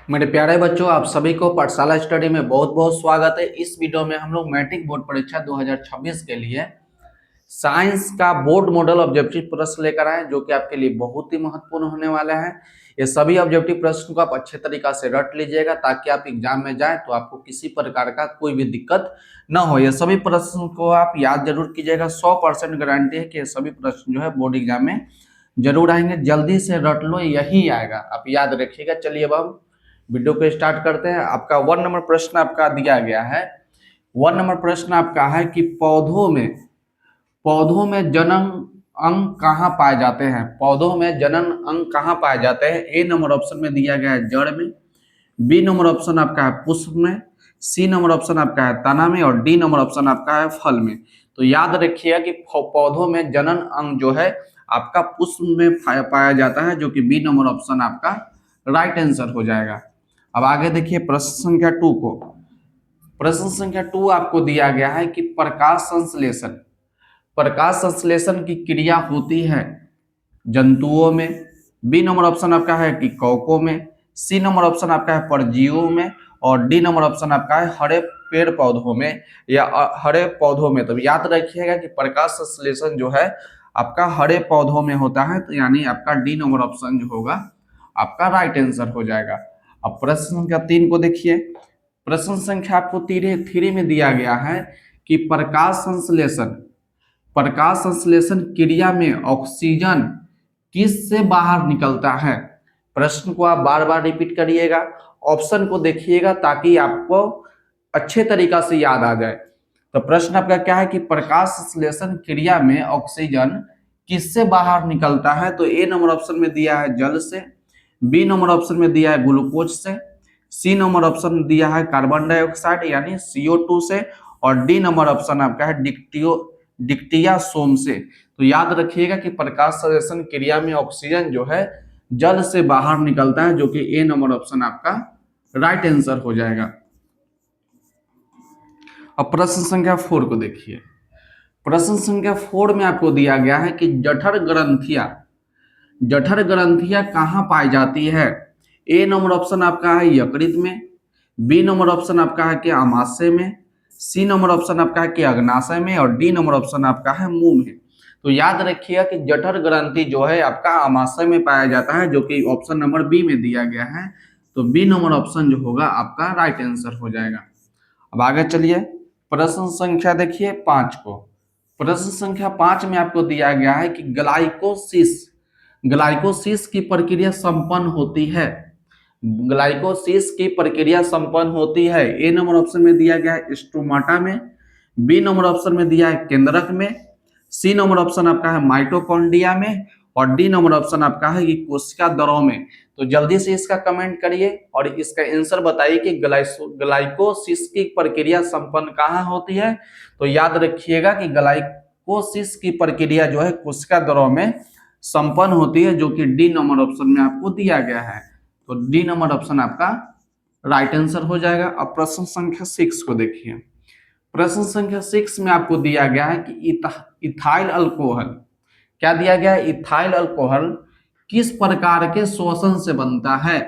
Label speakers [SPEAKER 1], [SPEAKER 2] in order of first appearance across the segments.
[SPEAKER 1] मेरे प्यारे बच्चों, आप सभी को पाठशाला स्टडी में बहुत बहुत स्वागत है। इस वीडियो में हम लोग मैट्रिक बोर्ड परीक्षा 2026 के लिए साइंस का बोर्ड मॉडल ऑब्जेक्टिव प्रश्न लेकर आए, जो कि आपके लिए बहुत ही महत्वपूर्ण होने वाला है। ये सभी ऑब्जेक्टिव प्रश्न को आप अच्छे तरीका से रट लीजिएगा, ताकि आप एग्जाम में जाए तो आपको किसी प्रकार का कोई भी दिक्कत न हो। ये सभी प्रश्न को आप याद जरूर कीजिएगा। 100% गारंटी है कि ये सभी प्रश्न जो है बोर्ड एग्जाम में जरूर आएंगे। जल्दी से रट लो, यही आएगा, आप याद रखिएगा। चलिए अब हम वीडियो को स्टार्ट करते हैं। आपका 1 नंबर प्रश्न आपका दिया गया है। 1 नंबर प्रश्न आपका है कि पौधों में जनन अंग कहाँ पाए जाते हैं। पौधों में जनन अंग कहाँ पाए जाते हैं। ए नंबर ऑप्शन में दिया गया है जड़ में, बी नंबर ऑप्शन आपका है पुष्प में, सी नंबर ऑप्शन आपका है तना में, और डी नंबर ऑप्शन आपका है फल में। तो याद रखिएगा कि पौधों में जनन अंग जो है आपका पुष्प में पाया जाता है, जो कि बी नंबर ऑप्शन आपका राइट आंसर हो जाएगा। अब आगे देखिए प्रश्न संख्या 2 को। प्रश्न संख्या 2 आपको दिया गया है कि प्रकाश संश्लेषण की क्रिया होती है जंतुओं में। बी नंबर ऑप्शन आपका है कि कवकों में, सी नंबर ऑप्शन आपका है परजीवियों में, और डी नंबर ऑप्शन आपका है हरे पेड़ पौधों में या हरे पौधों में। तो याद रखिएगा कि प्रकाश संश्लेषण जो है आपका हरे पौधों में होता है, तो यानी आपका डी नंबर ऑप्शन जो होगा आपका राइट आंसर हो जाएगा। अब प्रश्न संख्या 3 को देखिए। प्रश्न संख्या आपको थ्री में दिया गया है कि प्रकाश संश्लेषण क्रिया में ऑक्सीजन किस से बाहर निकलता है। प्रश्न को आप बार बार रिपीट करिएगा, ऑप्शन को देखिएगा, ताकि आपको अच्छे तरीका से याद आ जाए। तो प्रश्न आपका क्या है कि प्रकाश संश्लेषण क्रिया में ऑक्सीजन किससे बाहर निकलता है। तो ए नंबर ऑप्शन में दिया है जल से, बी नंबर ऑप्शन में दिया है ग्लूकोज से, सी नंबर ऑप्शन दिया है कार्बन डाइऑक्साइड यानी CO2 से, और डी नंबर ऑप्शन आपका है डिक्टिया सोम से। तो याद रखिएगा कि प्रकाश संश्लेषण क्रिया में ऑक्सीजन जो है जल से बाहर निकलता है, जो कि ए नंबर ऑप्शन आपका राइट आंसर हो जाएगा। अब प्रश्न संख्या 4 को देखिए। प्रश्न संख्या 4 में आपको दिया गया है कि जठर ग्रंथियां कहाँ पाई जाती है। ए नंबर ऑप्शन आपका है यकृत में, बी नंबर ऑप्शन आपका है कि आमाशय में, सी नंबर ऑप्शन आपका है कि अग्नाशय में, और डी नंबर ऑप्शन आपका है मुंह में। तो याद रखिएगा कि जठर ग्रंथि जो है आपका आमाशय में पाया जाता है, जो कि ऑप्शन नंबर बी में दिया गया है। तो बी नंबर ऑप्शन जो होगा आपका राइट आंसर हो जाएगा। अब आगे चलिए प्रश्न संख्या देखिए 5 को। प्रश्न संख्या 5 में आपको दिया गया है कि ग्लाइकोसिस की प्रक्रिया संपन्न होती है। ग्लाइकोसिस की प्रक्रिया संपन्न होती है। ए नंबर ऑप्शन में दिया गया है स्टोमाटा में, बी नंबर ऑप्शन में दिया है केंद्रक में, सी नंबर ऑप्शन आपका है माइटोकॉन्ड्रिया में, और डी नंबर ऑप्शन आपका है कि कोशिका दरों में। तो जल्दी से इसका कमेंट करिए और इसका आंसर बताइए कि ग्लाइकोसिस की प्रक्रिया संपन्न कहाँ होती है। तो याद रखिएगा कि ग्लाइकोसिस की प्रक्रिया जो है कोशिका दरों में संपन्न होती है, जो कि डी नंबर ऑप्शन में आपको दिया गया है। तो डी नंबर ऑप्शन आपका राइट आंसर हो जाएगा। अब प्रश्न संख्या 6 को देखिए। प्रश्न संख्या 6 में आपको दिया गया है कि इथाइल अल्कोहल, क्या दिया गया है, इथाइल अल्कोहल किस प्रकार के श्वसन से बनता है।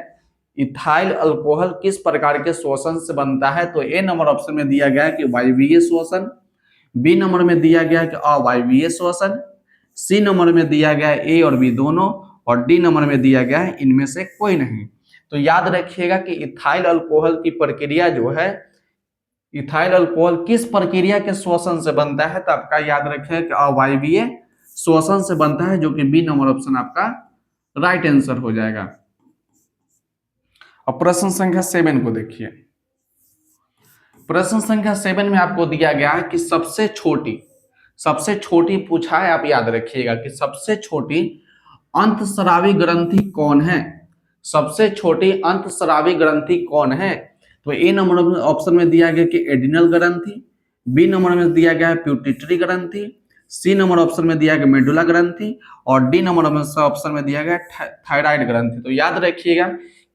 [SPEAKER 1] इथाइल अल्कोहल किस प्रकार के श्वसन से बनता है। तो ए नंबर ऑप्शन में दिया गया है कि वायवीय श्वसन, बी नंबर में दिया गया है कि अवायवीय श्वसन, सी नंबर में दिया गया है ए और बी दोनों, और डी नंबर में दिया गया है इनमें से कोई नहीं। तो याद रखिएगा कि इथाइल अल्कोहल की प्रक्रिया जो है, इथाइल अल्कोहल किस प्रक्रिया के श्वसन से बनता है। तो आपका याद रखिएगा कि अवायवीय श्वसन से बनता है, जो कि बी नंबर ऑप्शन आपका राइट आंसर हो जाएगा। अब प्रश्न संख्या 7 को देखिए। प्रश्न संख्या 7 में आपको दिया गया है कि सबसे छोटी पूछा है। आप याद रखिएगा कि सबसे छोटी अंतस्रावी ग्रंथि कौन है। सबसे छोटी अंतस्रावी ग्रंथि कौन है। तो ए नंबर ऑप्शन में दिया गया कि एडिनल ग्रंथि, बी नंबर में दिया गया है प्यूटिटरी ग्रंथि, सी नंबर ऑप्शन में दिया गया मेडुला ग्रंथि, और डी नंबर ऑप्शन में दिया गया थायराइड ग्रंथि। तो याद रखिएगा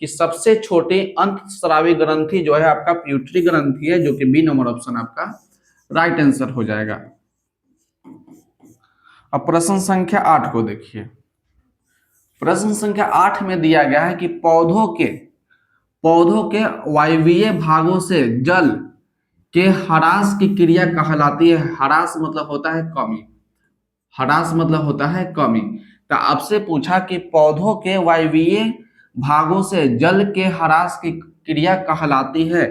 [SPEAKER 1] कि सबसे छोटी अंतस्रावी ग्रंथि जो है आपका प्यूटरी ग्रंथि है, जो कि बी नंबर ऑप्शन आपका राइट आंसर हो जाएगा। अब प्रश्न संख्या 8 को देखिए। प्रश्न संख्या 8 में दिया गया है कि पौधों के वायवीय भागों से जल के ह्रास की क्रिया कहलाती है। ह्रास मतलब होता है कमी, ह्रास मतलब होता है कमी। तो आपसे पूछा कि पौधों के वायवीय भागों से जल के ह्रास की क्रिया कहलाती है।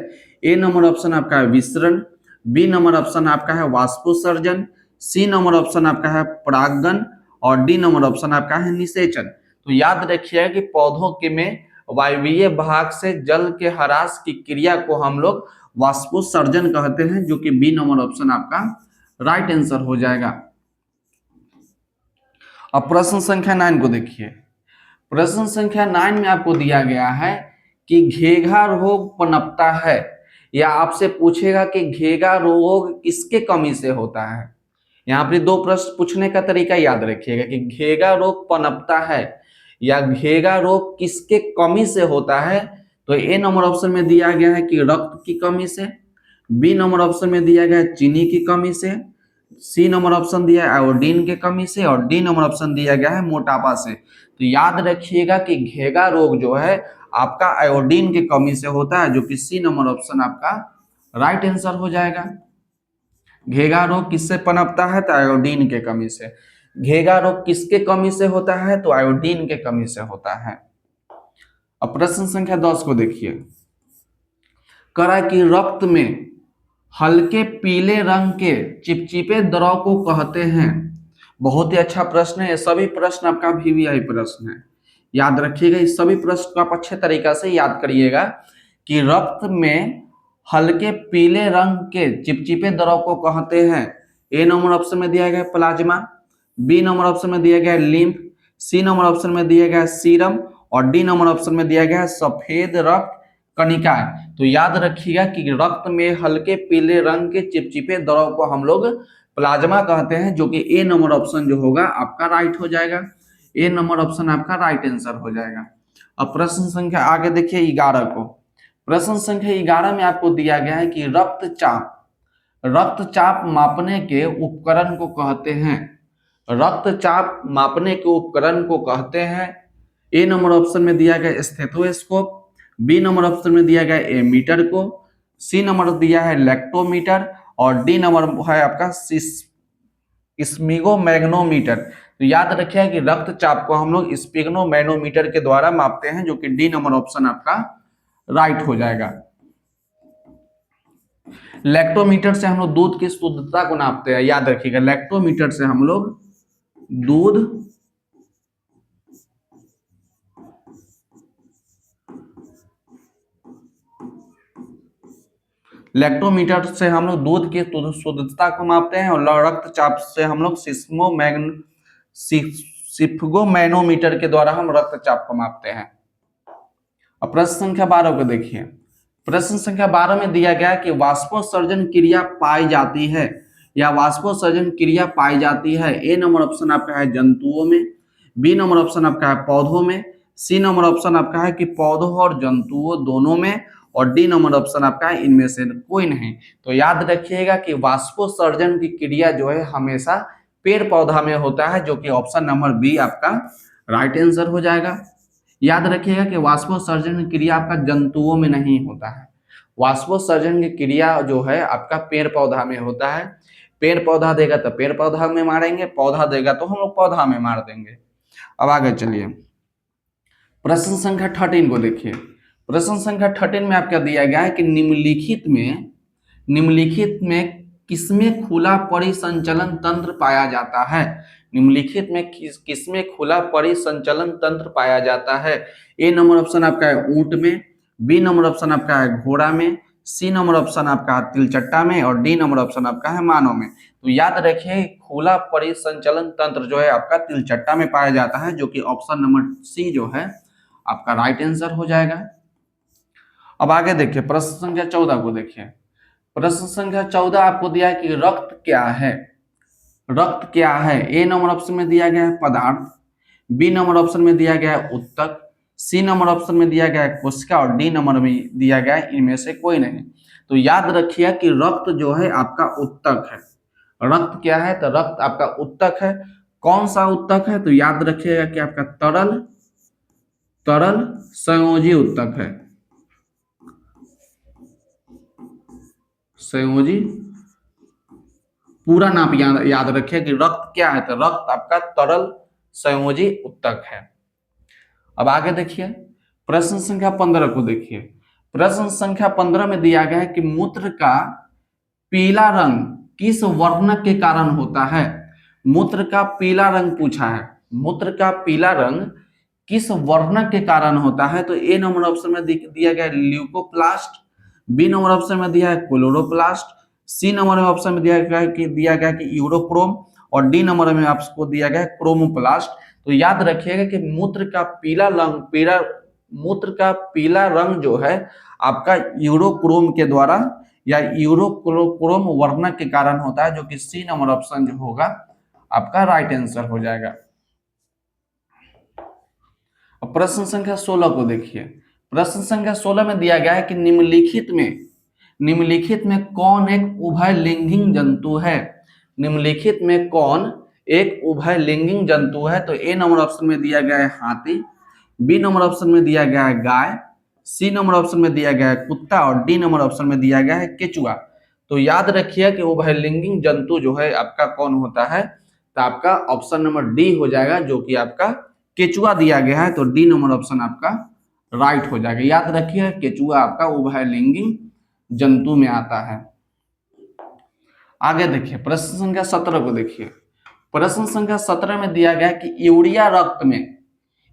[SPEAKER 1] ए नंबर ऑप्शन आपका है विसरण, बी नंबर ऑप्शन आपका है वाष्पोत्सर्जन, सी नंबर ऑप्शन आपका है परागण और डी नंबर ऑप्शन आपका है निषेचन। तो याद रखिएगा कि पौधों के में वायवीय भाग से जल के ह्रास की क्रिया को हम लोग वाष्पोत्सर्जन कहते हैं, जो कि बी नंबर ऑप्शन आपका राइट आंसर हो जाएगा। अब प्रश्न संख्या 9 को देखिए। प्रश्न संख्या 9 में आपको दिया गया है कि घेघा रोग पनपता है, या आपसे पूछेगा कि घेघा रोग किसके कमी से होता है। यहाँ पे दो प्रश्न पूछने का तरीका याद रखिएगा कि घेघा रोग पनपता है या घेघा रोग किसके कमी से होता है। तो ए नंबर ऑप्शन में दिया गया है कि रक्त की कमी से, बी नंबर ऑप्शन में दिया गया है चीनी की कमी से, सी नंबर ऑप्शन दिया है आयोडीन के कमी से और डी नंबर ऑप्शन दिया गया है मोटापा से। तो याद रखिएगा कि घेघा रोग जो है आपका आयोडीन की कमी से होता है, जो कि सी नंबर ऑप्शन आपका राइट आंसर हो जाएगा। घेघा रोग किससे पनपता है? तो आयोडीन के कमी से। घेघा रोग किसके कमी से होता है? तो आयोडीन के कमी से होता है। अब प्रश्न संख्या 10 को देखिए। करा कि रक्त में हल्के पीले रंग के चिपचिपे द्रव को कहते हैं। बहुत ही अच्छा प्रश्न है, ये सभी प्रश्न आपका वीवीआई प्रश्न है, याद रखिएगा। इस सभी प्रश्न को आप अच्छे तरीका से याद करिएगा कि रक्त में हल्के पीले रंग के चिपचिपे द्रव को कहते हैं। ए नंबर ऑप्शन में दिया गया प्लाज्मा, बी नंबर ऑप्शन में दिया गया लिम्फ, सी नंबर ऑप्शन में दिया गया सीरम और डी नंबर ऑप्शन में दिया गया सफेद रक्त कणिका। तो याद रखिएगा कि रक्त में हल्के पीले रंग के चिपचिपे द्रव को हम लोग प्लाज्मा कहते हैं, जो कि ए नंबर ऑप्शन जो होगा आपका राइट हो जाएगा। ए नंबर ऑप्शन आपका राइट आंसर हो जाएगा। अब प्रश्न संख्या आगे देखिए 11 को। प्रश्न संख्या 11 में आपको दिया गया है कि रक्तचाप मापने के उपकरण को कहते हैं। रक्तचाप मापने के उपकरण को कहते हैं। ए नंबर ऑप्शन में दिया गया स्टेथोस्कोप, बी नंबर ऑप्शन में दिया गया एमीटर को, सी नंबर दिया है लैक्टोमीटर और डी नंबर है आपका स्पिगोमैग्नोमीटर। तो याद रखिए कि रक्तचाप को हम लोग स्पिगोमैग्नोमीटर के द्वारा मापते हैं, जो कि डी नंबर ऑप्शन आपका राइट हो जाएगा। लैक्टोमीटर से हम लोग दूध की शुद्धता को नापते हैं, याद रखिएगा। लैक्टोमीटर से हम लोग दूध लैक्टोमीटर से हम लोग दूध की शुद्धता को मापते हैं और रक्तचाप से हम लोग स्पिगोमैग्नोमीटर के द्वारा हम रक्तचाप को मापते हैं। अब प्रश्न संख्या 12 को देखिए। प्रश्न संख्या 12 में दिया गया कि वाष्पोत्सर्जन क्रिया पाई जाती है या वाष्पोत्सर्जन क्रिया पाई जाती है। ए नंबर ऑप्शन आपका है जंतुओं में, बी नंबर ऑप्शन आपका है पौधों में, सी नंबर ऑप्शन आपका है कि पौधों और जंतुओं दोनों में और डी नंबर ऑप्शन आपका है इनमें से कोई नहीं। तो याद रखिएगा कि वाष्पोत्सर्जन की क्रिया जो है हमेशा पेड़ पौधा में होता है, जो कि ऑप्शन नंबर बी आपका राइट आंसर हो जाएगा। याद रखिएगा कि वाष्पोत्सर्जन की क्रिया आपका जंतुओं में नहीं होता है। वाष्पोत्सर्जन की क्रिया जो है आपका पेड़ पौधा में होता है। पेड़ पौधा देगा तो पेड़ पौधा में मारेंगे, पौधा देगा तो हम लोग पौधा में मार देंगे। अब आगे चलिए प्रश्न संख्या 13 को देखिए। प्रश्न संख्या 13 में आपका दिया गया है कि निम्नलिखित में किसमें खुला परिसंचलन तंत्र पाया जाता है। निम्नलिखित में किसमें खुला परिसंचलन तंत्र पाया जाता है। ए नंबर ऑप्शन आपका है ऊंट में, बी नंबर ऑप्शन आपका है घोड़ा में, सी नंबर ऑप्शन आपका है तिलचट्टा में और डी नंबर ऑप्शन आपका है मानव में। तो याद रखिए खुला परिसंचलन तंत्र जो है आपका तिलचट्टा में पाया जाता है, जो कि ऑप्शन नंबर सी जो है आपका राइट आंसर हो जाएगा। अब आगे देखिए प्रश्न संख्या 14 को देखिए। प्रश्न संख्या 14 आपको दिया है कि रक्त क्या है। रक्त क्या है? ए नंबर ऑप्शन में दिया गया है पदार्थ, बी नंबर ऑप्शन में दिया गया है उत्तक, सी नंबर ऑप्शन में दिया गया है कोशिका और डी नंबर में दिया गया है इनमें से कोई नहीं। तो याद रखिए कि रक्त जो है आपका उत्तक है। रक्त क्या है? तो रक्त आपका उत्तक है। कौन सा उत्तक है? तो याद रखिएगा कि आपका तरल संयोजी उत्तक है। संयोजी पूरा नाम याद रखिए कि रक्त क्या है, तो रक्त आपका तरल संयोजी उत्तक है। अब आगे देखिए प्रश्न संख्या 15 को देखिए। प्रश्न संख्या 15 में दिया गया है कि मूत्र का पीला रंग किस वर्ण के कारण होता है। मूत्र का पीला रंग पूछा है, मूत्र का पीला रंग किस वर्ण के कारण होता है। तो ए नंबर ऑप्शन में दिया गया है ल्यूकोप्लास्ट, बी नंबर ऑप्शन में दिया है क्लोरोप्लास्ट, सी नंबर में ऑप्शन में दिया गया कि यूरोक्रोम, और डी नंबर में आपको दिया गया है क्रोमोप्लास्ट। तो याद रखिएगा कि मूत्र का पीला रंग जो है आपका यूरोक्रोम के द्वारा या यूरोक्रोम वर्ण के कारण होता है, जो कि सी नंबर ऑप्शन जो होगा आपका राइट आंसर हो जाएगा। अब प्रश्न संख्या 16 को देखिए। प्रश्न संख्या 16 में दिया गया है कि निम्नलिखित में कौन एक उभयलिंगी जंतु है। निम्नलिखित में कौन एक उभयलिंगी जंतु है। तो ए नंबर ऑप्शन में दिया गया है हाथी, बी नंबर ऑप्शन में दिया गया है गाय, सी नंबर ऑप्शन में दिया गया है कुत्ता, और डी नंबर ऑप्शन में दिया गया है केचुआ। तो याद रखिए कि उभयलिंगी जंतु जो है आपका कौन होता है, तो आपका ऑप्शन नंबर डी हो जाएगा, जो कि आपका केचुआ दिया गया है। तो डी नंबर ऑप्शन आपका राइट हो जाएगा। याद रखिए केचुआ आपका उभयलिंगी जंतु में आता है। आगे देखिए प्रश्न संख्या 17 को देखिए। प्रश्न संख्या 17 में दिया गया कि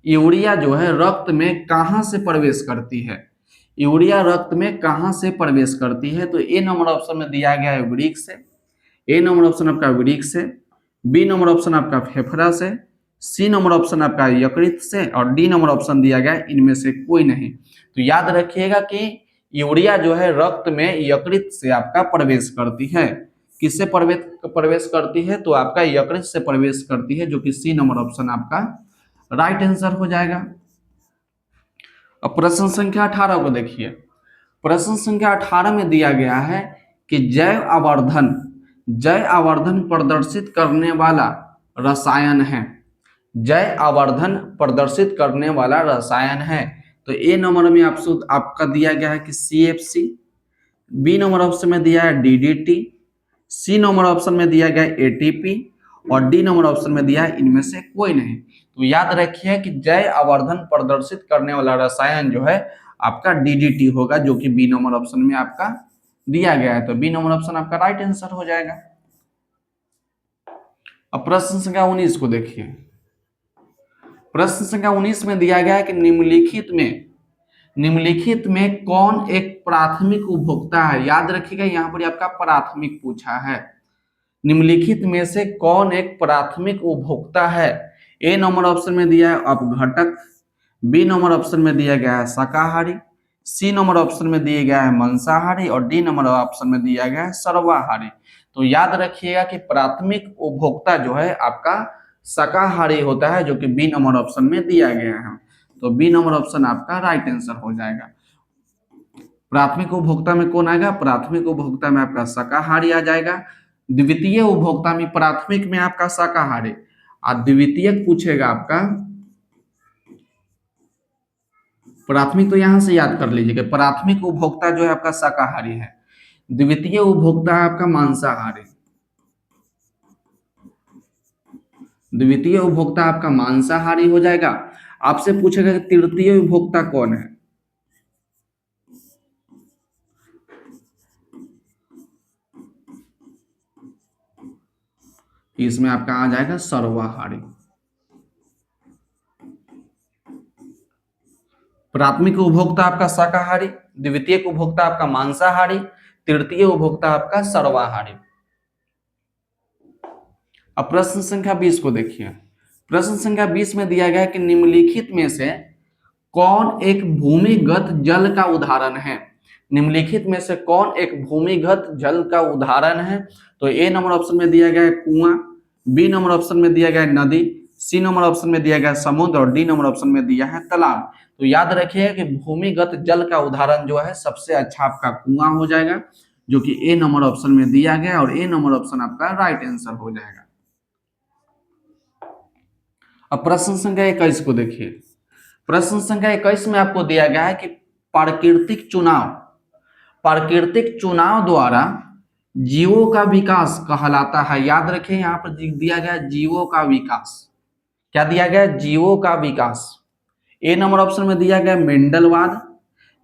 [SPEAKER 1] यूरिया जो है रक्त में कहां से प्रवेश करती है। यूरिया रक्त में कहां से प्रवेश करती है। तो ए नंबर ऑप्शन में दिया गया है वृक्क से, ए नंबर ऑप्शन आपका वृक्क से, बी नंबर ऑप्शन आपका फेफड़ा से, सी नंबर ऑप्शन आपका यकृत से, और डी नंबर ऑप्शन दिया गया इनमें से कोई नहीं। तो याद रखिएगा कि यूरिया जो है रक्त में यकृत से आपका प्रवेश करती है। किससे प्रवेश करती है, तो आपका यकृत से प्रवेश करती है, जो कि सी नंबर ऑप्शन आपका राइट आंसर हो जाएगा। अब प्रश्न संख्या 18 को देखिए। प्रश्न संख्या 18 में दिया गया है कि जैव आवर्धन प्रदर्शित करने वाला रसायन है। जैव आवर्धन प्रदर्शित करने वाला रसायन है। तो ए नंबर में आपका दिया गया है कि CFC, बी नंबर ऑप्शन में दिया है DDT, सी नंबर ऑप्शन में दिया गया है ATP, और डी नंबर ऑप्शन में दिया है इनमें से कोई नहीं। तो याद रखिए कि जैव आवर्धन प्रदर्शित करने वाला रसायन जो है आपका DDT होगा, जो कि बी नंबर ऑप्शन में आपका दिया गया है। तो बी नंबर ऑप्शन आपका राइट आंसर हो जाएगा। अब प्रश्न संख्या 19 को देखिए। प्रश्न संख्या 19 में दिया गया है कि निम्नलिखित में कौन एक प्राथमिक उपभोक्ता है। याद रखिएगा यहाँ पर आपका प्राथमिक पूछा है। निम्नलिखित में से कौन एक प्राथमिक उपभोक्ता है। ए नंबर ऑप्शन में दिया है अपघटक, बी नंबर ऑप्शन में दिया गया है शाकाहारी, सी नंबर ऑप्शन में दिया गया है मांसाहारी, और डी नंबर ऑप्शन में दिया गया है सर्वाहारी। तो याद रखिएगा कि प्राथमिक उपभोक्ता जो है आपका शाकाहारी होता है, जो कि बी नंबर ऑप्शन में दिया गया है। तो बी नंबर ऑप्शन आपका राइट आंसर हो जाएगा। प्राथमिक उपभोक्ता में कौन आएगा, प्राथमिक उपभोक्ता में आपका शाकाहारी आ जाएगा। द्वितीय उपभोक्ता में प्राथमिक में आपका शाकाहारी और द्वितीय पूछेगा आपका प्राथमिक। तो यहां से याद कर लीजिएगा प्राथमिक उपभोक्ता जो है आपका शाकाहारी है, द्वितीय उपभोक्ता है आपका मांसाहारी। द्वितीय उपभोक्ता आपका मांसाहारी हो जाएगा। आपसे पूछेगा कि तृतीय उपभोक्ता कौन है। इसमें आपका आ जाएगा सर्वाहारी। प्राथमिक उपभोक्ता आपका शाकाहारी, द्वितीय उपभोक्ता आपका मांसाहारी, तृतीय उपभोक्ता आपका सर्वाहारी। अब प्रश्न संख्या 20 को देखिए। प्रश्न संख्या 20 में दिया गया है कि निम्नलिखित में से कौन एक भूमिगत जल का उदाहरण है। निम्नलिखित में से कौन एक भूमिगत जल का उदाहरण है। तो ए नंबर ऑप्शन में दिया गया है कुआं, बी नंबर ऑप्शन में दिया गया है नदी, सी नंबर ऑप्शन में दिया गया है समुद्र, और डी नंबर ऑप्शन में दिया है तालाब। तो याद रखिए कि भूमिगत जल का उदाहरण जो है सबसे अच्छा आपका कुआं हो जाएगा, जो कि ए नंबर ऑप्शन में दिया गया, और ए नंबर ऑप्शन आपका राइट आंसर हो जाएगा। अब प्रश्न संख्या 21 को देखिए। प्रश्न संख्या 21 में आपको दिया गया है कि प्राकृतिक चुनाव द्वारा जीवों का विकास कहलाता है। याद रखें, यहाँ पर दिया गया जीवों का विकास। क्या दिया गया? जीवों का विकास। ए नंबर ऑप्शन में दिया गया मेंडलवाद,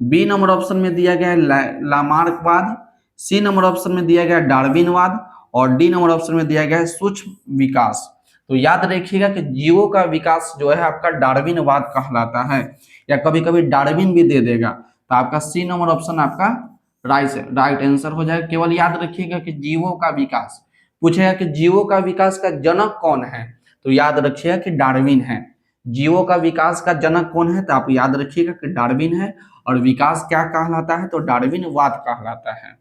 [SPEAKER 1] बी नंबर ऑप्शन में दिया गया लामार्कवाद, सी नंबर ऑप्शन में दिया गया डार्विनवाद और डी नंबर ऑप्शन में दिया गया सूक्ष्म विकास। तो याद रखिएगा कि जीवों का विकास जो है आपका डार्विनवाद कहलाता है, या कभी कभी डार्विन भी दे देगा। तो आपका सी नंबर ऑप्शन आपका राइट आंसर हो जाएगा। केवल याद रखिएगा कि जीवों का विकास पूछेगा कि जीवों का विकास का जनक कौन है, तो याद रखिएगा कि डार्विन है। जीवों का विकास का जनक कौन है, तो आप याद रखिएगा कि डार्विन है। और विकास क्या कहलाता है, तो डार्विनवाद कहलाता है।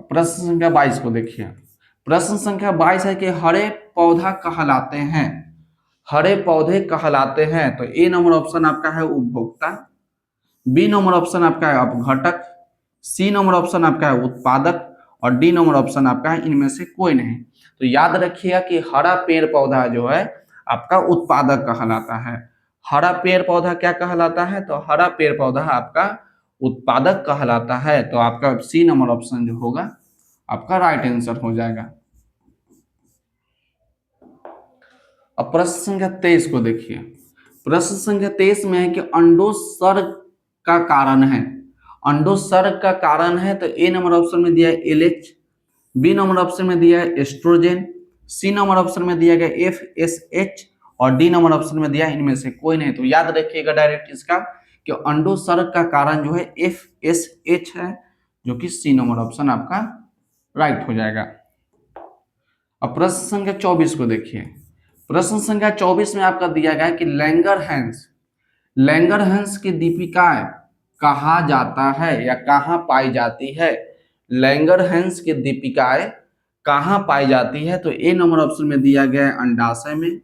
[SPEAKER 1] प्रश्न संख्या 22 को देखिए। प्रश्न संख्या 22 है कि हरे पौधा कहलाते हैं, हरे पौधे कहलाते हैं। तो ए नंबर ऑप्शन आपका है उपभोक्ता, बी नंबर ऑप्शन आपका है अपघटक, सी नंबर ऑप्शन आपका है उत्पादक और डी नंबर ऑप्शन आपका है इनमें से कोई नहीं। तो याद रखिएगा कि हरा पेड़ पौधा जो है आपका उत्पादक कहलाता है। हरा पेड़ पौधा क्या कहलाता है, तो हरा पेड़ पौधा आपका उत्पादक कहलाता है। तो आपका सी नंबर ऑप्शन जो होगा आपका राइट आंसर हो जाएगा। अब प्रश्न संख्या 23 को देखिए। प्रश्न संख्या 23 में है कि अंडोत्सर्ग का कारण है, अंडोत्सर्ग का कारण है। तो ए नंबर ऑप्शन में दिया है एलएच, बी नंबर ऑप्शन में दिया है एस्ट्रोजन, सी नंबर ऑप्शन में दिया गया एफएसएच और डी नंबर ऑप्शन में दिया इनमें से कोई नहीं। तो याद रखिएगा डायरेक्ट इसका कि अंडोत्सर्ग का कारण जो है एफएसएच है, जो कि सी नंबर ऑप्शन आपका राइट हो जाएगा। अब प्रश्न संख्या 24 को देखिए। प्रश्न संख्या 24 में आपका दिया गया है कि लैंगरहैंस की दीपिकाएं कहा जाता है या कहाँ पाई जाती है। लैंगरहैंस की दीपिकाएं कहाँ पाई जाती है, तो ए नंबर ऑप्शन में दिया गया है अंडाशय में,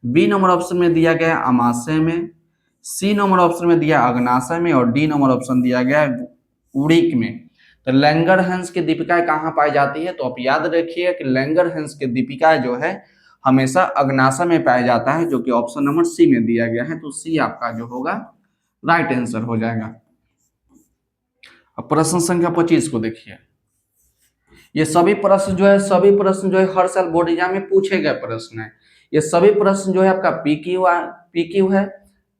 [SPEAKER 1] बी नंबर ऑप्शन में दिया गया है अमाशय में, सी नंबर ऑप्शन में दिया अग्नाशय में और डी नंबर ऑप्शन दिया गया है उड़ीक में। तो लैंगरहैंस की दीपिकाएं कहाँ पाई जाती है, तो आप याद रखिए कि लैंगरहैंस की दीपिकाएं जो है हमेशा अग्नाशय में पाया जाता है, जो कि ऑप्शन नंबर सी में दिया गया है। तो सी आपका जो होगा राइट आंसर हो जाएगा। अब प्रश्न संख्या 25 को देखिए। ये सभी प्रश्न जो है हर साल बोर्ड एग्जाम में पूछे गए प्रश्न है। ये सभी प्रश्न जो है आपका पीक्यू है,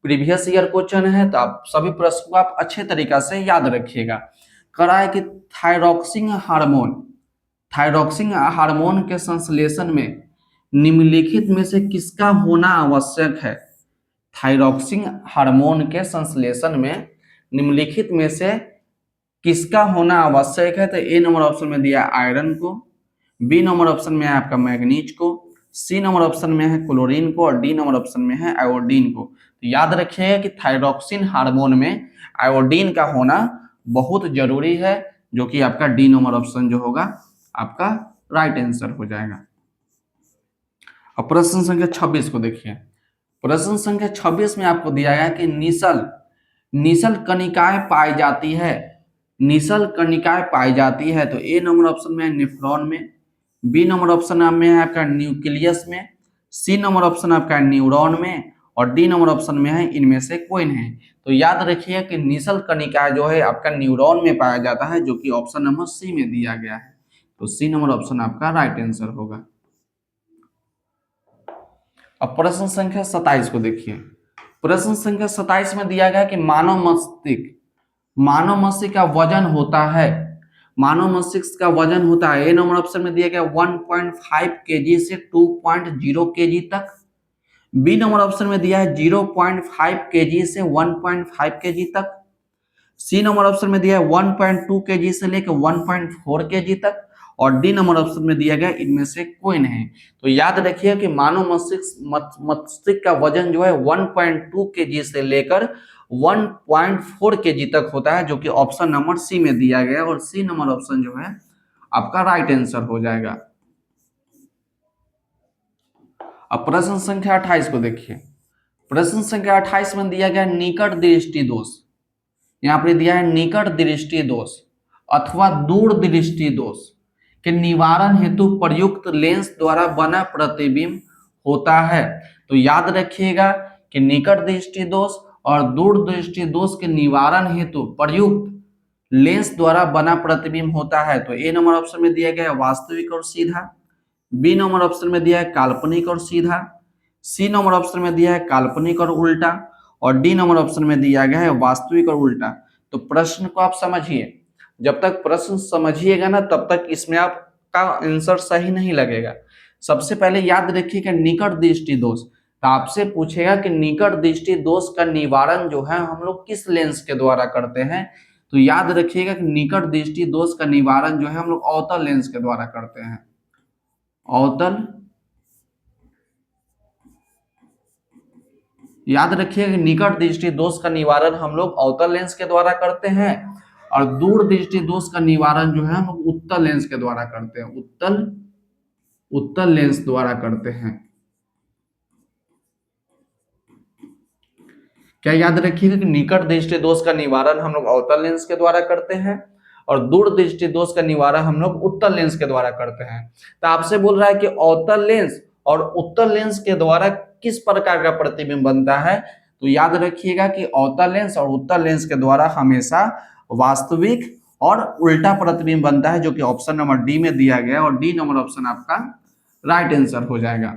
[SPEAKER 1] प्रीवियस ईयर क्वेश्चन है। तो आप सभी प्रश्न को आप अच्छे तरीका से याद रखिएगा। करा है कि थायरॉक्सिन हार्मोन के संश्लेषण में निम्नलिखित में से किसका होना आवश्यक है। थायरॉक्सिन हार्मोन के संश्लेषण में निम्नलिखित में से किसका होना आवश्यक है। तो ए नंबर ऑप्शन में दिया आयरन को, बी नंबर ऑप्शन में है आपका मैग्नीज को, सी नंबर ऑप्शन में है क्लोरीन को और डी नंबर ऑप्शन में है आयोडीन को। तो याद रखिएगा कि थायरॉक्सिन हार्मोन में आयोडीन का होना बहुत जरूरी है, जो कि आपका डी नंबर ऑप्शन जो होगा आपका राइट आंसर हो जाएगा। अब प्रश्न संख्या 26 को देखिए। प्रश्न संख्या 26 में आपको दिया गया कि निशल कणिकाएं पाई जाती है, निशल कणिकाएं पाई जाती है। तो ए नंबर ऑप्शन में है नेफ्रॉन में, बी नंबर ऑप्शन में है आपका न्यूक्लियस में, सी नंबर ऑप्शन आपका न्यूरॉन में और डी नंबर ऑप्शन में है इनमें से कोई नहीं। तो याद रखिए कि निशल कणिका जो है आपका न्यूरॉन में पाया जाता है, जो कि ऑप्शन नंबर सी में दिया गया है। तो सी नंबर ऑप्शन आपका राइट आंसर होगा। अब प्रश्न संख्या 27 को देखिए। प्रश्न संख्या 27 में दिया गया कि मानव मस्तिष्क का वजन होता है, मानव मस्तिष्क का वजन होता है। ए नंबर ऑप्शन में दिया गया 1.5 केजी से 2.0 केजी तक, बी नंबर ऑप्शन में दिया है 0.5 केजी से 1.5 केजी तक, सी नंबर ऑप्शन में दिया है 1.2 केजी से लेकर 1.4 केजी तक और डी नंबर ऑप्शन में दिया गया इनमें से कोई नहीं। तो याद रखिए कि मानव मस्तिष्क का वजन जो है 1.2 केजी से लेकर 1.4 केजी तक होता है, जो कि ऑप्शन नंबर सी में दिया गया और सी नंबर ऑप्शन जो है आपका राइट आंसर हो जाएगा। अब प्रश्न संख्या 28 को देखिए। प्रश्न संख्या 28 में दिया गया निकट दृष्टि दोष। यहाँ पर दिया है निकट दृष्टि दोष अथवा दूर दृष्टि दोष के निवारण हेतु प्रयुक्त लेंस द्वारा बना प्रतिबिंब होता है। तो याद रखिएगा कि निकट दृष्टि दोष और दूर दृष्टि दोष के निवारण हेतु प्रयुक्त लेंस द्वारा बना प्रतिबिंब होता है? तो ए नंबर ऑप्शन में दिया गया है वास्तविक और सीधा, बी नंबर ऑप्शन में दिया है काल्पनिक और सीधा, सी नंबर ऑप्शन में दिया है काल्पनिक और उल्टा, और डी नंबर ऑप्शन में दिया गया है वास्तविक और उल्टा। तो प्रश्न को आप समझिए, जब तक प्रश्न समझिएगा ना तब तक इसमें आपका आंसर सही नहीं लगेगा। सबसे पहले याद रखिएगा निकट दृष्टि दोष, तो आपसे पूछेगा कि निकट दृष्टि दोष का निवारण जो है हम लोग किस लेंस के द्वारा करते हैं? तो याद रखिएगा कि निकट दृष्टि दोष का निवारण जो है हम लोग अवतल लेंस के द्वारा करते हैं। अवतल, याद रखिएगा कि निकट दृष्टि दोष का निवारण हम लोग अवतल लेंस के द्वारा करते हैं, और दूर दृष्टि दोष का निवारण जो है हम लोग उत्तल लेंस के द्वारा करते हैं। उत्तल लेंस द्वारा करते हैं। क्या याद रखिएगा कि निकट दृष्टि दोष का निवारण हम लोग अवतल लेंस के द्वारा करते हैं, और दूर दृष्टि दोष का निवारण हम लोग उत्तल लेंस के द्वारा करते हैं। तो आपसे बोल रहा है कि अवतल लेंस और उत्तल लेंस के द्वारा किस प्रकार का प्रतिबिंब बनता है? तो याद रखिएगा कि अवतल लेंस और उत्तल लेंस के द्वारा हमेशा वास्तविक और उल्टा प्रतिबिंब बनता है, जो कि ऑप्शन नंबर डी में दिया गया है, और डी नंबर ऑप्शन आपका राइट आंसर हो जाएगा।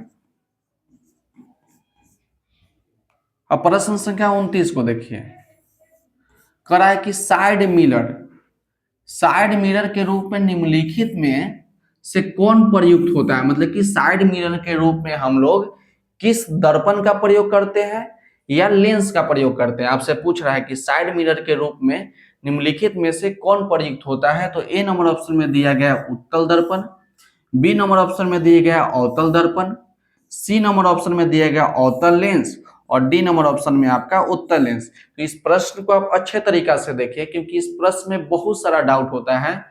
[SPEAKER 1] अब प्रश्न संख्या 29 को देखिए, करा है कि साइड मिरर के रूप में निम्नलिखित में से कौन प्रयुक्त होता है? मतलब कि साइड मिरर के रूप में हम लोग किस दर्पण का प्रयोग करते हैं या लेंस का प्रयोग करते हैं? आपसे पूछ रहा है कि साइड मिरर के रूप में निम्नलिखित में से कौन प्रयुक्त होता है? तो ए नंबर ऑप्शन में दिया गया उत्तल दर्पण, बी नंबर ऑप्शन में दिया गया अवतल दर्पण, सी नंबर ऑप्शन में दिया गया अवतल लेंस, और डी नंबर ऑप्शन में आपका उत्तल लेंस। तो इस प्रश्न को आप अच्छे तरीका से देखिए, क्योंकि इस प्रश्न में बहुत सारा डाउट होता है,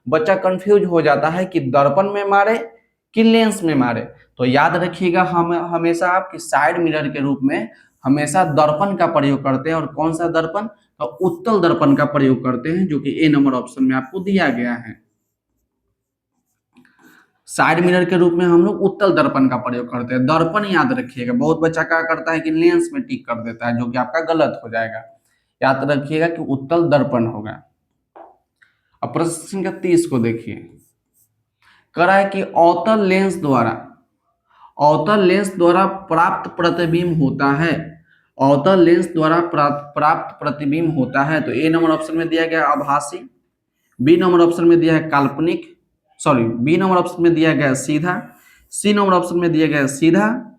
[SPEAKER 1] बच्चा कंफ्यूज हो जाता है कि दर्पण में मारे कि लेंस में मारे। तो याद रखिएगा हम हमेशा आपकी साइड मिरर के रूप में हमेशा दर्पण का प्रयोग करते हैं, और कौन सा दर्पण? तो उत्तल दर्पण का प्रयोग करते हैं, जो कि ए नंबर ऑप्शन में आपको दिया गया है। साइड मिरर के रूप में हम लोग उत्तल दर्पण का प्रयोग करते हैं। दर्पण याद रखिएगा, बहुत बच्चा क्या करता है कि लेंस में टिक कर देता है, जो कि आपका गलत हो जाएगा। याद रखिएगा कि उत्तल दर्पण होगा। अब प्रश्न संख्या 30 को देखिए, करा है कि अवतल लेंस द्वारा प्राप्त प्रतिबिंब होता है। अवतल लेंस द्वारा प्राप्त प्रतिबिंब होता है। तो ए नंबर ऑप्शन में दिया गया आभासी, बी नंबर ऑप्शन में दिया है काल्पनिक, बी नंबर ऑप्शन में दिया गया सीधा, सी नंबर ऑप्शन में दिया गया सीधा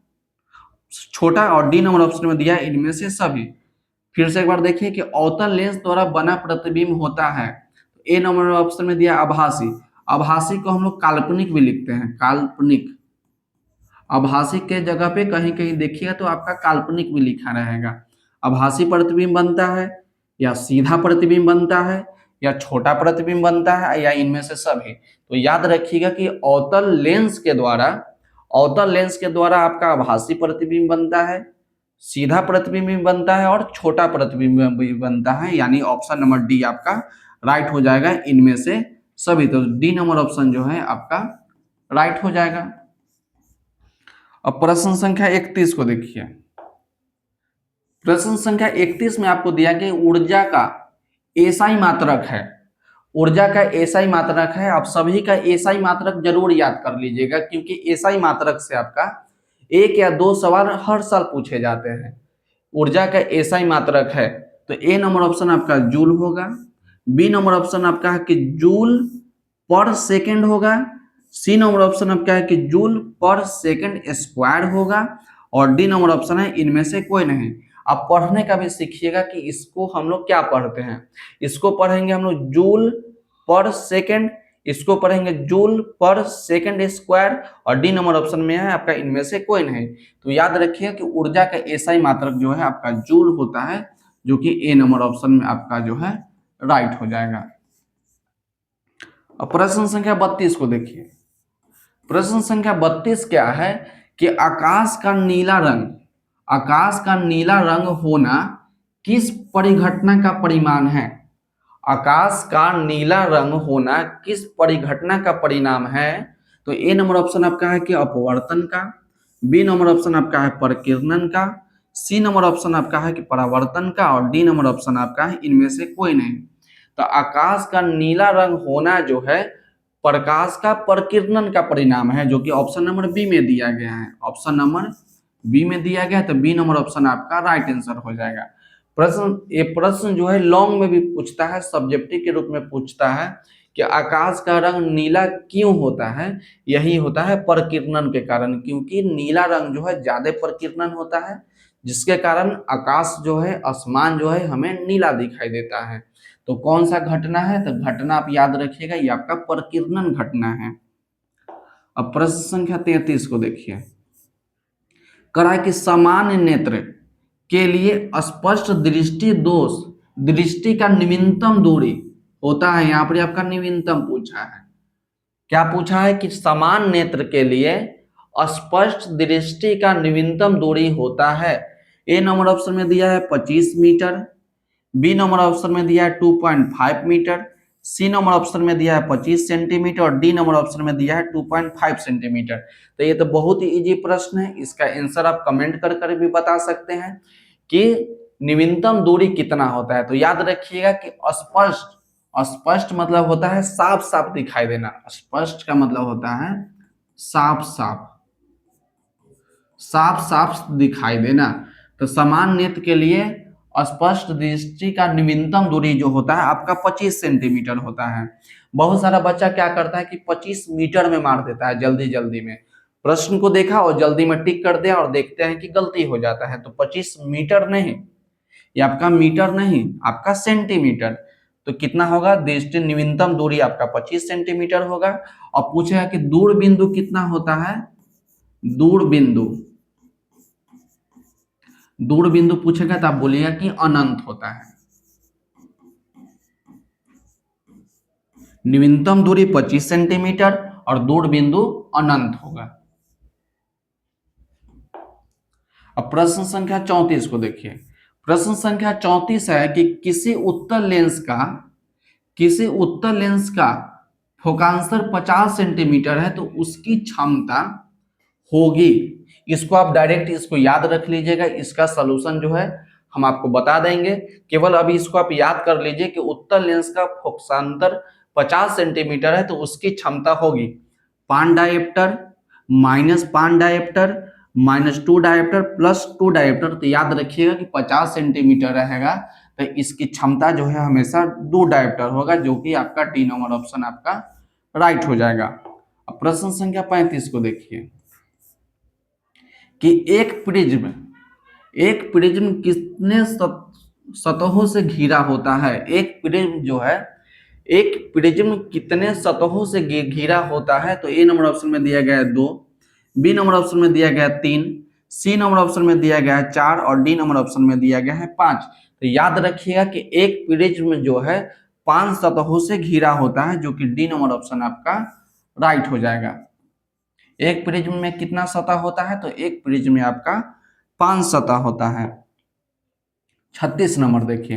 [SPEAKER 1] छोटा, और डी नंबर ऑप्शन में दिया इनमें से सभी। फिर से एक बार देखिए कि अवतल लेंस द्वारा बना प्रतिबिंब होता है। ए नंबर ऑप्शन में दिया आभासी, आभासी को हम लोग काल्पनिक भी लिखते हैं, काल्पनिक। आभासी के जगह पे कहीं कहीं देखिएगा तो आपका काल्पनिक भी लिखा रहेगा। आभासी प्रतिबिंब बनता है, या सीधा प्रतिबिंब बनता है, या छोटा प्रतिबिंब बनता है, या इनमें से सभी। तो याद रखिएगा कि अवतल लेंस के द्वारा आपका आभासी प्रतिबिंब बनता है, सीधा प्रतिबिंब भी बनता है, और छोटा प्रतिबिंब भी बनता है, यानी ऑप्शन नंबर डी आपका राइट हो जाएगा इनमें से सभी। तो डी नंबर ऑप्शन जो है आपका राइट हो जाएगा। अब प्रश्न संख्या 31 को देखिए, प्रश्न संख्या 31 में आपको दिया कि ऊर्जा का एसआई मात्रक है। ऊर्जा का एसआई मात्रक है। आप सभी का एसआई मात्रक जरूर याद कर लीजिएगा, क्योंकि एसआई मात्रक से आपका एक या दो सवाल हर साल पूछे जाते हैं। ऊर्जा का एसआई मात्रक है, तो ए नंबर ऑप्शन आपका जूल होगा, बी नंबर ऑप्शन आपका है कि जूल पर सेकेंड होगा, सी नंबर ऑप्शन आपका है कि जूल पर सेकेंड स्क्वायर होगा, और डी नंबर ऑप्शन है इनमें से कोई नहीं। आप पढ़ने का भी सीखिएगा कि इसको हम लोग क्या पढ़ते हैं। इसको पढ़ेंगे हम लोग जूल पर सेकेंड, इसको पढ़ेंगे जूल पर सेकेंड स्क्वायर, और डी नंबर ऑप्शन में है आपका इनमें से कोई नहीं। तो याद रखिए कि ऊर्जा का एसआई मात्रक जो है आपका जूल होता है, जो कि ए नंबर ऑप्शन में आपका जो है राइट हो जाएगा। अब प्रश्न संख्या 32 को देखिए, प्रश्न संख्या 32 क्या है कि आकाश का नीला रंग होना किस परिघटना का परिमाण है? आकाश का नीला रंग होना किस परिघटना का परिणाम है? तो ए नंबर ऑप्शन आपका है कि अपवर्तन का, बी नंबर ऑप्शन आपका है परिकिरणन का, सी नंबर ऑप्शन आपका है कि परावर्तन का, और डी नंबर ऑप्शन आपका है इनमें से कोई नहीं। तो आकाश का नीला रंग होना जो है प्रकाश का प्रकीर्णन का परिणाम है, जो कि ऑप्शन नंबर बी में दिया गया है। ऑप्शन नंबर बी में दिया गया है, तो बी नंबर ऑप्शन आपका राइट आंसर हो जाएगा। ये प्रश्न जो है लॉन्ग में भी पूछता है, सब्जेक्टिव के रूप में पूछता है कि आकाश का रंग नीला क्यों होता है। यही होता है प्रकीर्णन के कारण, क्योंकि नीला रंग जो है ज्यादा प्रकीर्णन होता है, जिसके कारण आकाश जो है, आसमान जो है हमें नीला दिखाई देता है। तो कौन सा घटना है, तो घटना आप याद रखिएगा, ये आपका प्रकीर्णन घटना है। अब प्रश्न संख्या 33 को देखिए, कह रहा है कि सामान्य नेत्र के लिए स्पष्ट दृष्टि दोष दृष्टि का न्यूनतम दूरी होता है। यहाँ पर आपका न्यूनतम पूछा है, क्या पूछा है कि समान नेत्र के लिए स्पष्ट दृष्टि का न्यूनतम दूरी होता है। ए नंबर ऑप्शन में दिया है 25 मीटर, बी नंबर ऑप्शन में दिया है 2.5 मीटर, सी नंबर ऑप्शन में दिया है 25 सेंटीमीटर और डी नंबर ऑप्शन में दिया है 2.5 सेंटीमीटर। तो ये तो बहुत ही इजी प्रश्न है, इसका आंसर आप कमेंट कर कर भी बता सकते हैं कि न्यूनतम दूरी कितना होता है। तो याद रखिएगा कि स्पष्ट, स्पष्ट मतलब होता है साफ साफ दिखाई देना, स्पष्ट का मतलब होता है साफ साफ, साफ साफ दिखाई देना। तो समान नेत्र के लिए स्पष्ट दृष्टि का न्यूनतम दूरी जो होता है आपका 25 सेंटीमीटर होता है। बहुत सारा बच्चा क्या करता है कि 25 मीटर में मार देता है, जल्दी जल्दी में प्रश्न को देखा और जल्दी में टिक कर दिया और देखते हैं कि गलती हो जाता है। तो 25 मीटर नहीं, ये आपका मीटर नहीं, आपका सेंटीमीटर। तो कितना होगा, दृष्टि न्यूनतम दूरी आपका 25 सेंटीमीटर होगा। और पूछेगा कि दूर बिंदु कितना होता है, दूर बिंदु, दूर बिंदु पूछेगा तो आप बोलिएगा कि अनंत होता है। न्यूनतम दूरी 25 सेंटीमीटर और दूर बिंदु अनंत होगा। अब प्रश्न संख्या 34 को देखिए। प्रश्न संख्या 34 है कि किसी उत्तल लेंस का फोकांसर 50 सेंटीमीटर है तो उसकी क्षमता होगी। इसको आप डायरेक्ट इसको याद रख लीजिएगा, इसका सलूशन जो है हम आपको बता देंगे। केवल अभी इसको आप याद कर लीजिए कि उत्तल लेंस का फोकांतर 50 सेंटीमीटर है तो उसकी क्षमता होगी पान डायोप्टर माइनस पान डायोप्टर -2 डायोप्टर +2 डायोप्टर। तो याद रखिएगा कि 50 सेंटीमीटर रहेगा तो इसकी क्षमता जो है हमेशा 2 डायोप्टर होगा, जो कि आपका डी नंबर ऑप्शन आपका राइट हो जाएगा। अब प्रश्न संख्या 35 को देखिए कि एक प्रिज्म कितने सतहों से घिरा होता है। एक प्रिज्म जो है, एक प्रिज्म कितने सतहों से घिरा होता है। तो ए नंबर ऑप्शन में दिया गया है 2, बी नंबर ऑप्शन में दिया गया है 3, सी नंबर ऑप्शन में दिया गया है 4 और डी नंबर ऑप्शन में दिया गया है 5। तो याद रखिएगा कि एक प्रिज्म जो है 5 सतहों से घिरा होता है, जो कि डी नंबर ऑप्शन आपका राइट हो जाएगा। एक प्रिज्म में कितना सतह होता है, तो एक प्रिज्म में आपका 5 सतह होता है। 36 नंबर देखिए,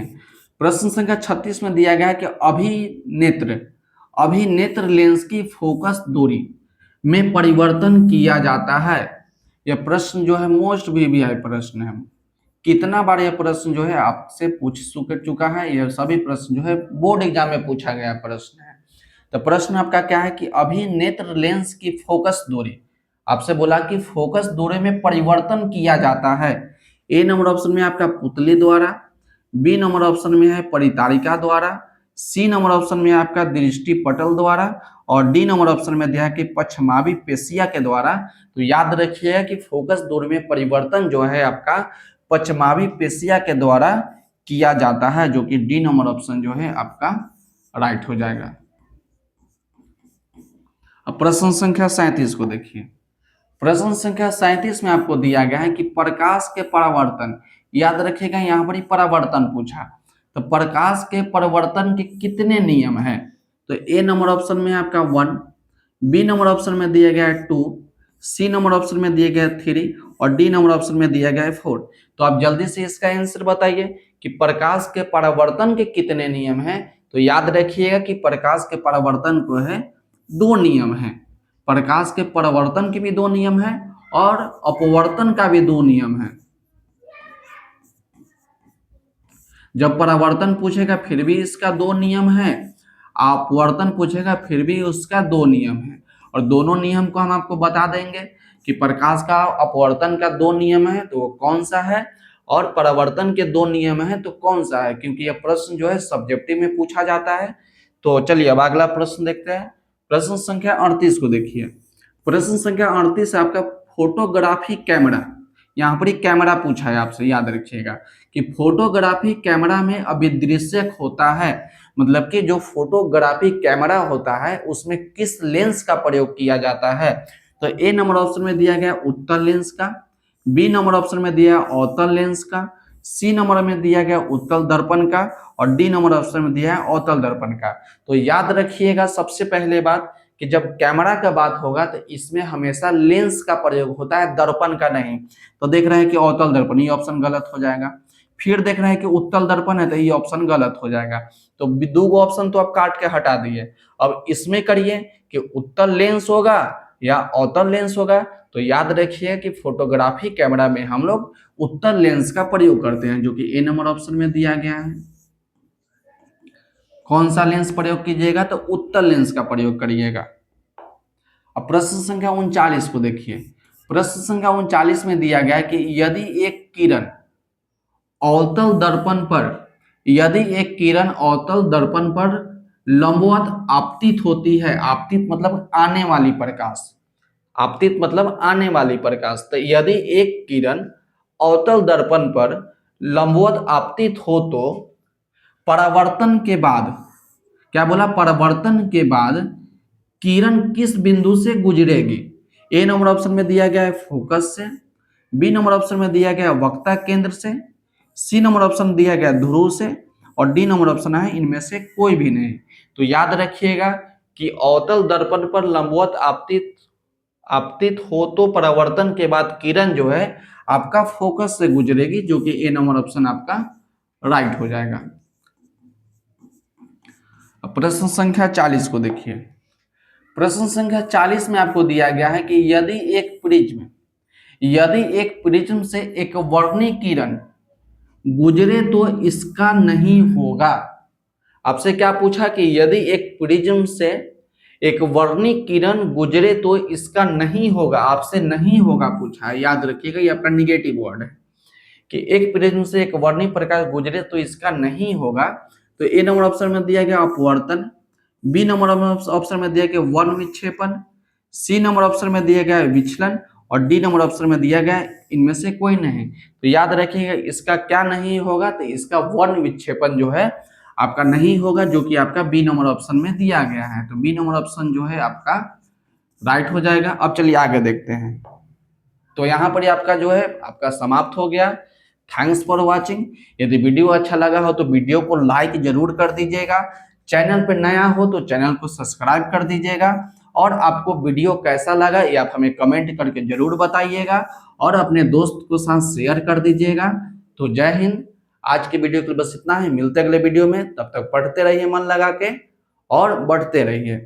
[SPEAKER 1] प्रश्न संख्या 36 में दिया गया है कि अभिनेत्र लेंस की फोकस दूरी में परिवर्तन किया जाता है। यह प्रश्न जो है मोस्ट वीवीआई प्रश्न है। कितना बार यह प्रश्न जो है आपसे पूछ चुका है, यह सभी प्रश्न जो है बोर्ड एग्जाम में पूछा गया प्रश्न है। तो प्रश्न आपका क्या है कि अभिनेत्र लेंस की फोकस दूरी, आपसे बोला कि फोकस दूरी में परिवर्तन किया जाता है। ए नंबर ऑप्शन में आपका पुतली द्वारा, बी नंबर ऑप्शन में है परितारिका द्वारा, सी नंबर ऑप्शन में आपका दृष्टि पटल द्वारा और डी नंबर ऑप्शन में दिया है कि पश्चमावी पेशिया के द्वारा। तो याद रखिएगा कि फोकस दूरी में परिवर्तन जो है आपका पश्चमावी पेशिया के द्वारा किया जाता है, जो कि डी नंबर ऑप्शन जो है आपका राइट हो जाएगा। अब प्रश्न संख्या 37 को देखिए। प्रश्न संख्या 37 में आपको दिया गया है कि प्रकाश के परावर्तन, याद रखिएगा यहाँ पर ही परावर्तन पूछा, तो प्रकाश के परावर्तन के कितने नियम हैं। तो ए नंबर ऑप्शन में आपका 1, बी नंबर ऑप्शन में दिया गया है 2, सी नंबर ऑप्शन में दिया गया है 3 और डी नंबर ऑप्शन में दिया गया है 4। तो आप जल्दी से इसका आंसर बताइए कि प्रकाश के परावर्तन के कितने नियम हैं। तो याद रखिएगा कि प्रकाश के परावर्तन को है 2 नियम हैं। प्रकाश के परावर्तन के भी 2 नियम हैं और अपवर्तन का भी 2 नियम है। जब परावर्तन पूछेगा फिर भी इसका दो नियम है, अपवर्तन पूछेगा फिर भी उसका दो नियम है। और दोनों नियम को हम आपको बता देंगे कि प्रकाश का अपवर्तन का दो नियम है तो वो कौन सा है, और परावर्तन के दो नियम है तो कौन सा है, क्योंकि यह प्रश्न जो है सब्जेक्टिव में पूछा जाता है। तो चलिए अब अगला प्रश्न देखते हैं। प्रश्न संख्या 38 को देखिए। प्रश्न संख्या 38 आपका फोटोग्राफी कैमरा, यहाँ पर ही कैमरा पूछा है आपसे, याद रखिएगा कि फोटोग्राफी कैमरा में अभिदृश्यक होता है, मतलब कि जो फोटोग्राफी कैमरा होता है उसमें किस लेंस का प्रयोग किया जाता है। तो ए नंबर ऑप्शन में दिया गया उत्तल लेंस का, बी नंबर ऑप्शन में दिया अवतल लेंस का, सी नंबर में दिया गया उत्तल दर्पण का, और डी नंबर ऑप्शन में दिया है अवतल दर्पण का। तो याद रखिएगा सबसे पहले बात कि जब कैमरा का बात होगा तो इसमें हमेशा लेंस का प्रयोग होता है, दर्पण का नहीं। तो देख रहे हैं कि अवतल दर्पण, ये ऑप्शन गलत हो जाएगा। फिर देख रहे हैं कि उत्तल दर्पण है तो ये ऑप्शन गलत हो जाएगा। तो दो ऑप्शन तो आप काट के हटा दिए। अब इसमें करिए कि उत्तल लेंस होगा या अवतल लेंस होगा। तो याद रखिए कि फोटोग्राफी कैमरा में हम लोग उत्तल लेंस का प्रयोग करते हैं, जो कि ए नंबर ऑप्शन में दिया गया है। कौन सा लेंस प्रयोग कीजिएगा, तो उत्तल लेंस का प्रयोग करिएगा। अब प्रश्न संख्या 39 को देखिए। प्रश्न संख्या 39 में दिया गया कि यदि एक किरण अवतल दर्पण पर, यदि एक किरण अवतल दर्पण पर लंबवत आपतित होती है, आपतित मतलब आने वाली प्रकाश, आपतित मतलब आने वाली प्रकाश, तो यदि एक किरण अवतल दर्पण पर लंबवत आपतित हो तो परावर्तन के बाद, क्या बोला, परावर्तन के बाद किरण किस बिंदु से गुजरेगी। ए नंबर ऑप्शन में दिया गया है फोकस से, बी नंबर ऑप्शन में दिया गया वक्ता केंद्र से, सी नंबर ऑप्शन दिया गया ध्रुव से, और डी नंबर ऑप्शन है इनमें से कोई भी नहीं। तो याद रखिएगा कि अवतल दर्पण पर लंबवत आपतित आपतित हो तो परावर्तन के बाद किरण जो है आपका फोकस से गुजरेगी, जो कि ए नंबर ऑप्शन आपका राइट हो जाएगा। अब प्रश्न संख्या 40 को देखिए। प्रश्न संख्या 40 में आपको दिया गया है कि यदि एक प्रिज्म से एक वर्णीय किरण गुजरे तो इसका नहीं होगा। आपसे क्या पूछा कि यदि एक प्रिज्म से एक वर्णीय किरण गुजरे तो इसका नहीं होगा, आपसे नहीं होगा पूछा है। याद रखिएगा ये आपका निगेटिव वर्ड है कि एक प्रिज्म से एक वर्णीय प्रकाश गुजरे तो इसका नहीं होगा। तो ए नंबर ऑप्शन में दिया गया अपवर्तन, बी नंबर ऑप्शन में दिया गया वर्ण विक्षेपण, सी नंबर ऑप्शन में दिया गया विचलन, और डी नंबर ऑप्शन में दिया गया इनमें से कोई नहीं। तो याद रखिएगा इसका क्या नहीं होगा, तो इसका वर्ण विक्षेपण जो है आपका नहीं होगा, जो कि आपका बी नंबर ऑप्शन में दिया गया है। तो बी नंबर ऑप्शन जो है आपका राइट हो जाएगा। अब चलिए आगे देखते हैं। तो यहाँ पर आपका जो है आपका समाप्त हो गया। Thanks for watching. यदि वीडियो अच्छा लगा हो तो वीडियो को लाइक जरूर कर दीजिएगा। चैनल पर नया हो तो चैनल को सब्सक्राइब कर दीजिएगा। और आपको वीडियो कैसा लगा ये आप हमें कमेंट करके जरूर बताइएगा, और अपने दोस्त को साथ शेयर कर दीजिएगा। तो जय हिंद। आज की वीडियो के लिए बस इतना ही, मिलते अगले वीडियो में। तब तक पढ़ते रहिए मन लगा के और बढ़ते रहिए।